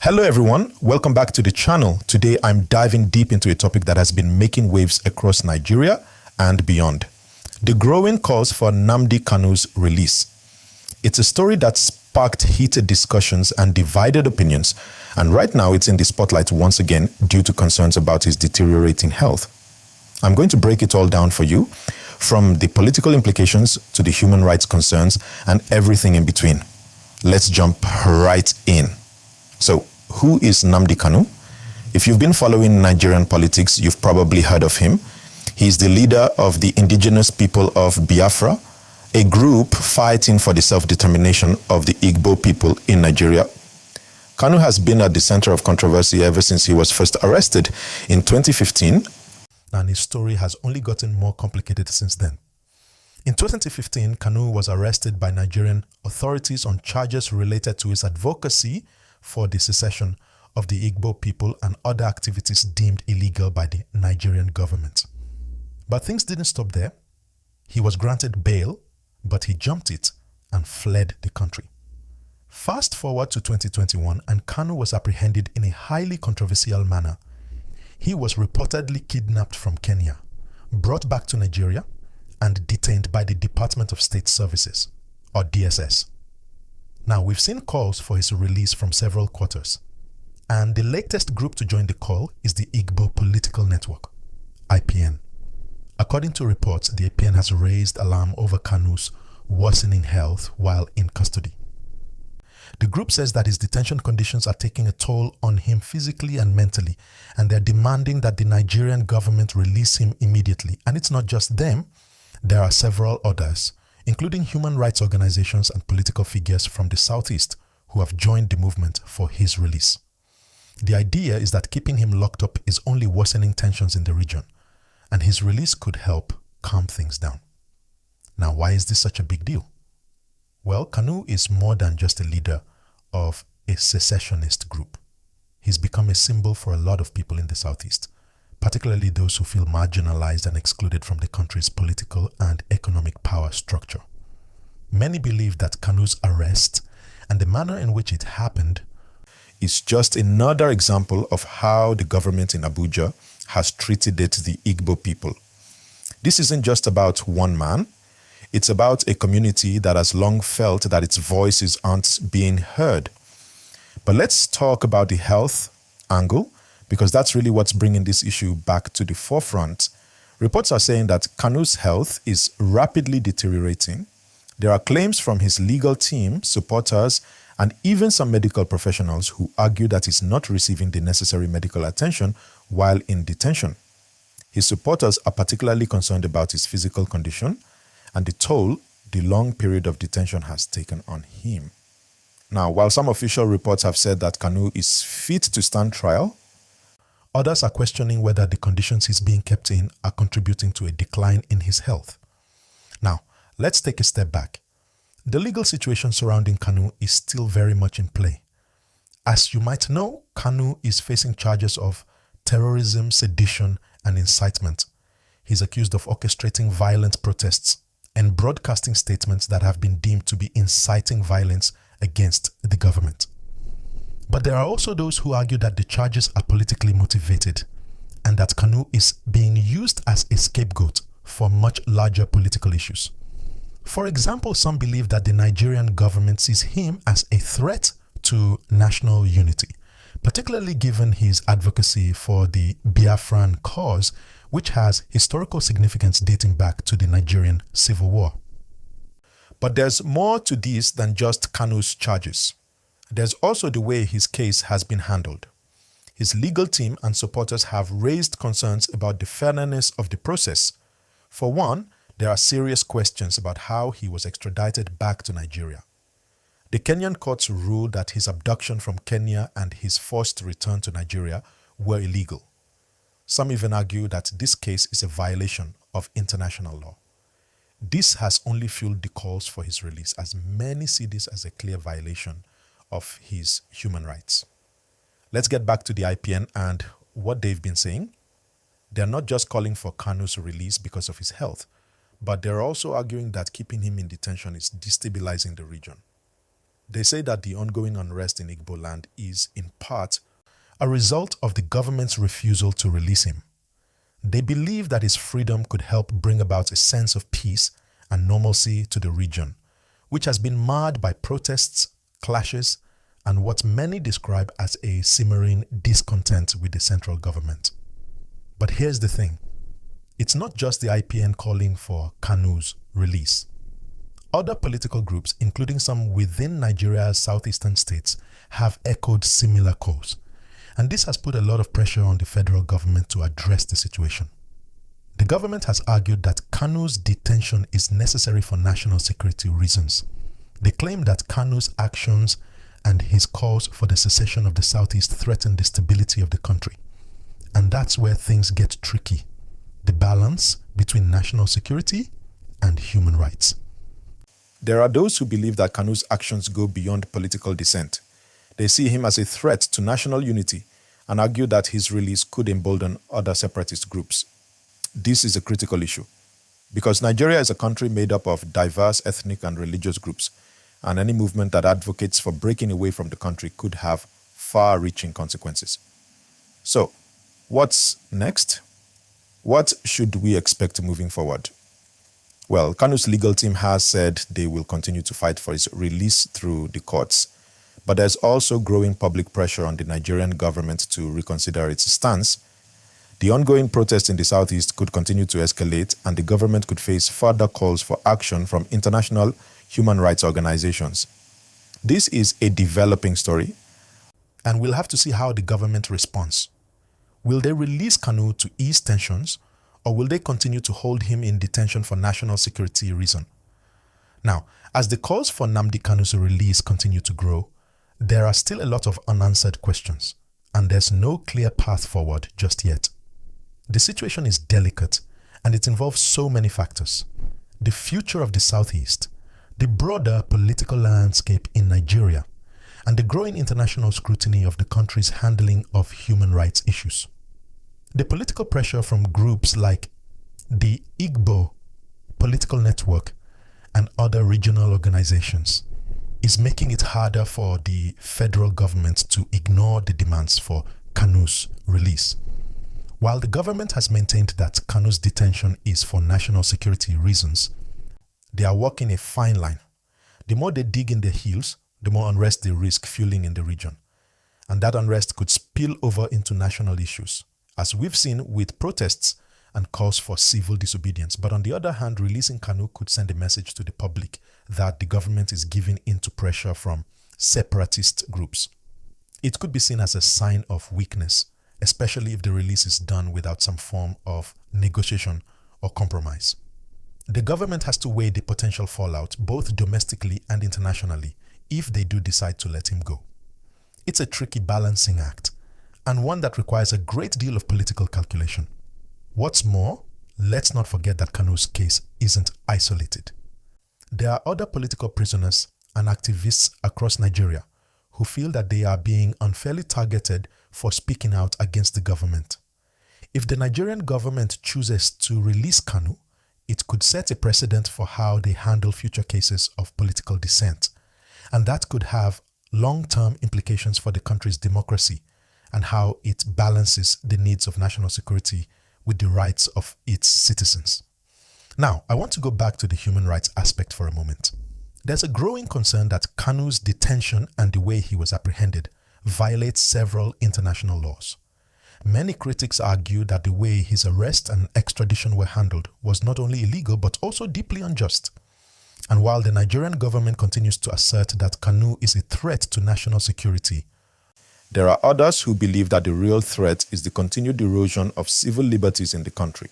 Hello everyone, welcome back to the channel. Today I'm diving deep into a topic that has been making waves across Nigeria and beyond. The growing calls for Nnamdi Kanu's release. It's a story that sparked heated discussions and divided opinions, and right now it's in the spotlight once again due to concerns about his deteriorating health. I'm going to break it all down for you, from the political implications to the human rights concerns and everything in between. Let's jump right in. So, who is Nnamdi Kanu? If you've been following Nigerian politics, you've probably heard of him. He's the leader of the indigenous people of Biafra, a group fighting for the self-determination of the Igbo people in Nigeria. Kanu has been at the center of controversy ever since he was first arrested in 2015, and his story has only gotten more complicated since then. In 2015, Kanu was arrested by Nigerian authorities on charges related to his advocacy for the secession of the Igbo people and other activities deemed illegal by the Nigerian government. But things didn't stop there. He was granted bail, but he jumped it and fled the country. Fast forward to 2021, and Kanu was apprehended in a highly controversial manner. He was reportedly kidnapped from Kenya, brought back to Nigeria, and detained by the Department of State Services, or DSS. Now, we've seen calls for his release from several quarters, and the latest group to join the call is the Igbo Political Network, IPN. According to reports, the IPN has raised alarm over Kanu's worsening health while in custody. The group says that his detention conditions are taking a toll on him physically and mentally, and they're demanding that the Nigerian government release him immediately. And it's not just them, there are several others, including human rights organizations and political figures from the Southeast who have joined the movement for his release. The idea is that keeping him locked up is only worsening tensions in the region, and his release could help calm things down. Now, why is this such a big deal? Well, Kanu is more than just a leader of a secessionist group. He's become a symbol for a lot of people in the Southeast, particularly those who feel marginalized and excluded from the country's political and economic power structure. Many believe that Kanu's arrest and the manner in which it happened is just another example of how the government in Abuja has treated the Igbo people. This isn't just about one man. It's about a community that has long felt that its voices aren't being heard. But let's talk about the health angle, because that's really what's bringing this issue back to the forefront. Reports are saying that Kanu's health is rapidly deteriorating. There are claims from his legal team, supporters, and even some medical professionals who argue that he's not receiving the necessary medical attention while in detention. His supporters are particularly concerned about his physical condition and the toll the long period of detention has taken on him. Now, while some official reports have said that Kanu is fit to stand trial, others are questioning whether the conditions he's being kept in are contributing to a decline in his health. Now, let's take a step back. The legal situation surrounding Kanu is still very much in play. As you might know, Kanu is facing charges of terrorism, sedition, and incitement. He's accused of orchestrating violent protests and broadcasting statements that have been deemed to be inciting violence against the government. But there are also those who argue that the charges are politically motivated and that Kanu is being used as a scapegoat for much larger political issues. For example, some believe that the Nigerian government sees him as a threat to national unity, particularly given his advocacy for the Biafran cause, which has historical significance dating back to the Nigerian Civil War. But there's more to this than just Kanu's charges. There's also the way his case has been handled. His legal team and supporters have raised concerns about the fairness of the process. For one, there are serious questions about how he was extradited back to Nigeria. The Kenyan courts ruled that his abduction from Kenya and his forced return to Nigeria were illegal. Some even argue that this case is a violation of international law. This has only fueled the calls for his release, as many see this as a clear violation of his human rights. Let's get back to the IPN and what they've been saying. They're not just calling for Kanu's release because of his health, but they're also arguing that keeping him in detention is destabilizing the region. They say that the ongoing unrest in Igbo land is, in part, a result of the government's refusal to release him. They believe that his freedom could help bring about a sense of peace and normalcy to the region, which has been marred by protests, clashes, and what many describe as a simmering discontent with the central government. But here's the thing. It's not just the IPN calling for Kanu's release. Other political groups, including some within Nigeria's southeastern states, have echoed similar calls. And this has put a lot of pressure on the federal government to address the situation. The government has argued that Kanu's detention is necessary for national security reasons. They claim that Kanu's actions and his calls for the secession of the Southeast threaten the stability of the country. And that's where things get tricky. The balance between national security and human rights. There are those who believe that Kanu's actions go beyond political dissent. They see him as a threat to national unity and argue that his release could embolden other separatist groups. This is a critical issue because Nigeria is a country made up of diverse ethnic and religious groups, and any movement that advocates for breaking away from the country could have far-reaching consequences. So, what's next? What should we expect moving forward? Well, Kanu's legal team has said they will continue to fight for his release through the courts. But there's also growing public pressure on the Nigerian government to reconsider its stance. The ongoing protests in the southeast could continue to escalate, and the government could face further calls for action from international human rights organizations. This is a developing story, and we'll have to see how the government responds. Will they release Kanu to ease tensions, or will they continue to hold him in detention for national security reasons? Now, as the calls for Nnamdi Kanu's release continue to grow, there are still a lot of unanswered questions, and there's no clear path forward just yet. The situation is delicate, and it involves so many factors. The future of the Southeast, the broader political landscape in Nigeria, and the growing international scrutiny of the country's handling of human rights issues. The political pressure from groups like the Igbo Political Network and other regional organizations is making it harder for the federal government to ignore the demands for Kanu's release. While the government has maintained that Kanu's detention is for national security reasons, they are walking a fine line. The more they dig in their heels, the more unrest they risk fueling in the region. And that unrest could spill over into national issues, as we've seen with protests and calls for civil disobedience. But on the other hand, releasing Kanu could send a message to the public that the government is giving in to pressure from separatist groups. It could be seen as a sign of weakness, especially if the release is done without some form of negotiation or compromise. The government has to weigh the potential fallout, both domestically and internationally, if they do decide to let him go. It's a tricky balancing act, and one that requires a great deal of political calculation. What's more, let's not forget that Kanu's case isn't isolated. There are other political prisoners and activists across Nigeria who feel that they are being unfairly targeted for speaking out against the government. If the Nigerian government chooses to release Kanu, it could set a precedent for how they handle future cases of political dissent, and that could have long-term implications for the country's democracy and how it balances the needs of national security with the rights of its citizens. Now, I want to go back to the human rights aspect for a moment. There's a growing concern that Kanu's detention and the way he was apprehended violates several international laws. Many critics argue that the way his arrest and extradition were handled was not only illegal but also deeply unjust. And while the Nigerian government continues to assert that Kanu is a threat to national security, there are others who believe that the real threat is the continued erosion of civil liberties in the country.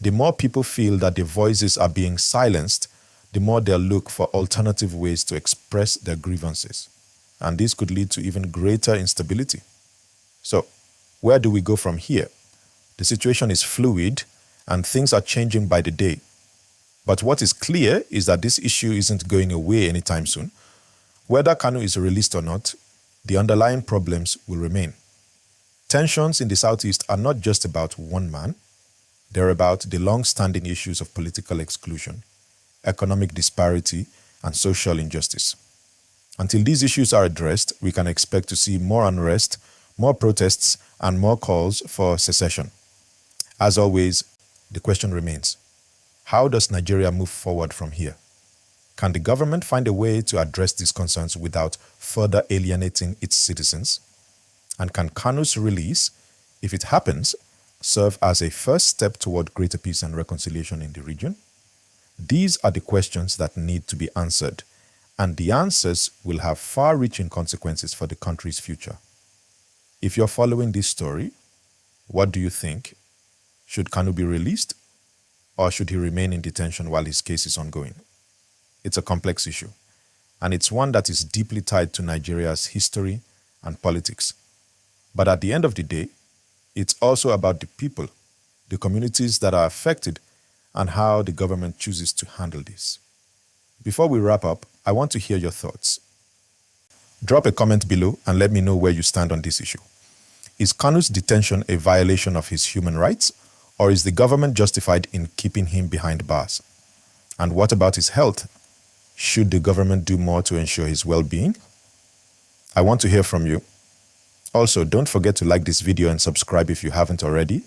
The more people feel that their voices are being silenced, the more they'll look for alternative ways to express their grievances. And this could lead to even greater instability. So, where do we go from here? The situation is fluid and things are changing by the day. But what is clear is that this issue isn't going away anytime soon. Whether Kanu is released or not, the underlying problems will remain. Tensions in the Southeast are not just about one man. They're about the long-standing issues of political exclusion, economic disparity, and social injustice. Until these issues are addressed, we can expect to see more unrest, more protests, and more calls for secession. As always, the question remains, how does Nigeria move forward from here? Can the government find a way to address these concerns without further alienating its citizens? And can Kanu's release, if it happens, serve as a first step toward greater peace and reconciliation in the region? These are the questions that need to be answered, and the answers will have far-reaching consequences for the country's future. If you're following this story, what do you think? Should Kanu be released, or should he remain in detention while his case is ongoing? It's a complex issue, and it's one that is deeply tied to Nigeria's history and politics. But at the end of the day, it's also about the people, the communities that are affected, and how the government chooses to handle this. Before we wrap up, I want to hear your thoughts. Drop a comment below and let me know where you stand on this issue. Is Kanu's detention a violation of his human rights, or is the government justified in keeping him behind bars? And what about his health? Should the government do more to ensure his well-being? I want to hear from you. Also, don't forget to like this video and subscribe if you haven't already.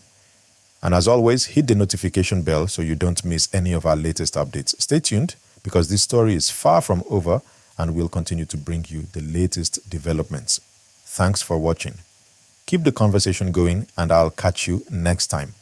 And as always, hit the notification bell so you don't miss any of our latest updates. Stay tuned because this story is far from over and we'll continue to bring you the latest developments. Thanks for watching. Keep the conversation going and I'll catch you next time.